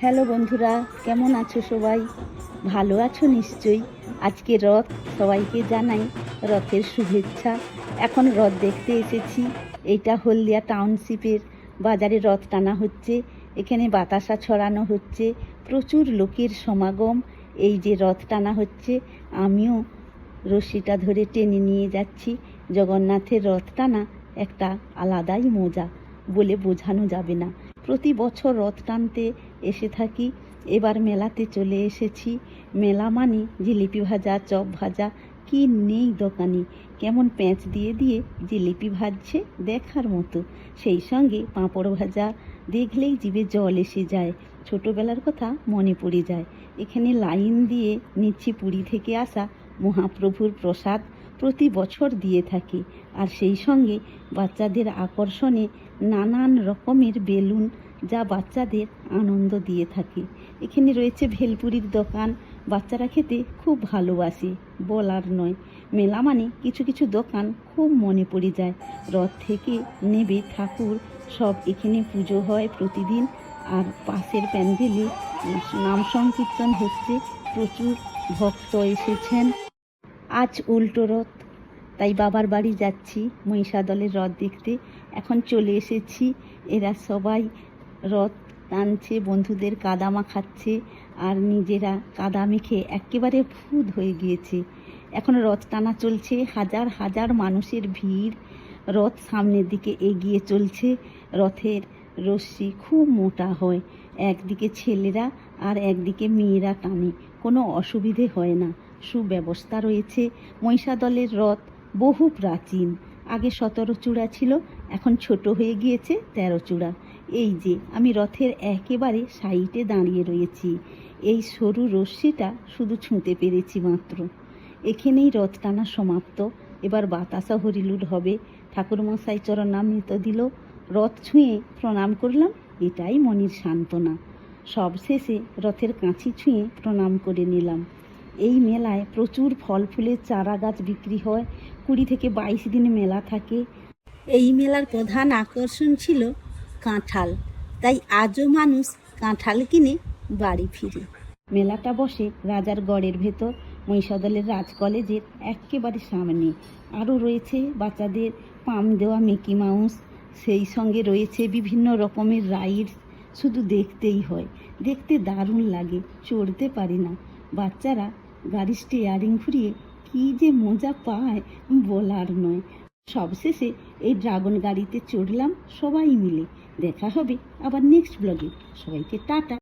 Hello বন্ধুরা, কেমন আছো সবাই? ভালো আছো নিশ্চয়ই। আজকে রথ, সবাইকে জানাই রথের শুভেচ্ছা। এখন রথ দেখতে এসেছি। এইটা হলদিয়া টাউনশিপের বাজারে রথ টানা হচ্ছে। এখানে বাতাসা ছড়ানো হচ্ছে, প্রচুর লোকের সমাগম। এই যে রথ টানা হচ্ছে, আমিও রশ্মিটা ধরে টেনে নিয়ে যাচ্ছি। জগন্নাথের রথ টানা একটা আলাদাই মজা, বলে বোঝানো যাবে না। প্রতি বছর রথ টানতে এসে থাকি। এবার মেলাতে চলে এসেছি। মেলা মানে জিলিপি ভাজা, চপ ভাজা, কি নেই দোকানে। কেমন প্যাঁচ দিয়ে দিয়ে জিলিপি ভাজছে, দেখার মতো। সেই সঙ্গে পাঁপড় ভাজা, দেখলেই জিভে জল এসে যায়। ছোটোবেলার কথা মনে পড়ে যায়। এখানে লাইন দিয়ে নিচ্ছি পুরী থেকে আসা মহাপ্রভুর প্রসাদ। প্রতি বছর দিয়ে থাকি। আর সেই সঙ্গে বাচ্চাদের আকর্ষণে নানান রকমের বেলুন, যা বাচ্চাদের আনন্দ দিয়ে থাকে। এখানে রয়েছে ভেলপুরির দোকান, বাচ্চারা খেতে খুব ভালোবাসে, বলার নয়। মেলা মানে কিছু কিছু দোকান খুব মনে পড়ে যায়। রথ থেকে নেবে ঠাকুর, সব এখানে পুজো হয় প্রতিদিন। আর পাশের প্যান্ডেলে নাম সংকীর্তন হচ্ছে, প্রচুর ভক্ত এসেছেন। আজ উল্টো রথ, তাই বাবার বাড়ি যাচ্ছি মহিষাদলের রথ দেখতে। এখন চলে এসেছি। এরা সবাই রথ টানছে, বন্ধুদের কাদা মাখাচ্ছে, আর নিজেরা কাদা মেখে একেবারে ভূত হয়ে গিয়েছে। এখন রথ টানা চলছে, হাজার হাজার মানুষের ভিড়। রথ সামনের দিকে এগিয়ে চলছে। রথের রশ্মি খুব মোটা হয়। একদিকে ছেলেরা আর একদিকে মেয়েরা টানে, কোনো অসুবিধে হয় না। সুব্যবস্থা রয়েছে। মহিষাদলের রথ বহু প্রাচীন। আগে 17 চূড়া ছিল, এখন ছোট হয়ে গিয়েছে 13 চূড়া। এই যে আমি রথের একেবারে সাইডে দাঁড়িয়ে রয়েছি। এই সরু রশ্মিটা শুধু ছুঁতে পেরেছি মাত্র। এখানেই রথ টানা সমাপ্ত। এবার বাতাসা হরিলুট হবে। ঠাকুরমশাই চরণামৃত দিল, রথ ছুঁয়ে প্রণাম করলাম। এটাই মনের সান্ত্বনা। সবশেষে রথের কাঁচি ছুঁয়ে প্রণাম করে নিলাম। এই মেলায় প্রচুর ফল ফুলের চারা গাছ বিক্রি হয়। 20 থেকে 22 দিন মেলা থাকে। এই মেলার প্রধান আকর্ষণ ছিল কাঁঠাল, তাই আজও মানুষ কাঁঠাল কিনে বাড়ি ফিরে। মেলাটা বসে রাজার গড়ের ভেতর, মহিষাদলের রাজ কলেজের একেবারে সামনে। আরও রয়েছে বাচ্চাদের পাম দেওয়া মিকি মাউস, সেই সঙ্গে রয়েছে বিভিন্ন রকমের রাইডস। শুধু দেখতেই হয়, দেখতে দারুণ লাগে, চড়তে পারি না। বাচ্চারা গাড়ির স্টিয়ারিং ঘুরিয়ে কী যে মজা পায়, বলার নয়। সবশেষে এই ড্রাগন গাড়িতে চড়লাম সবাই মিলে। দেখা হবে আবার নেক্সট ব্লগে। সবাইকে টাটা।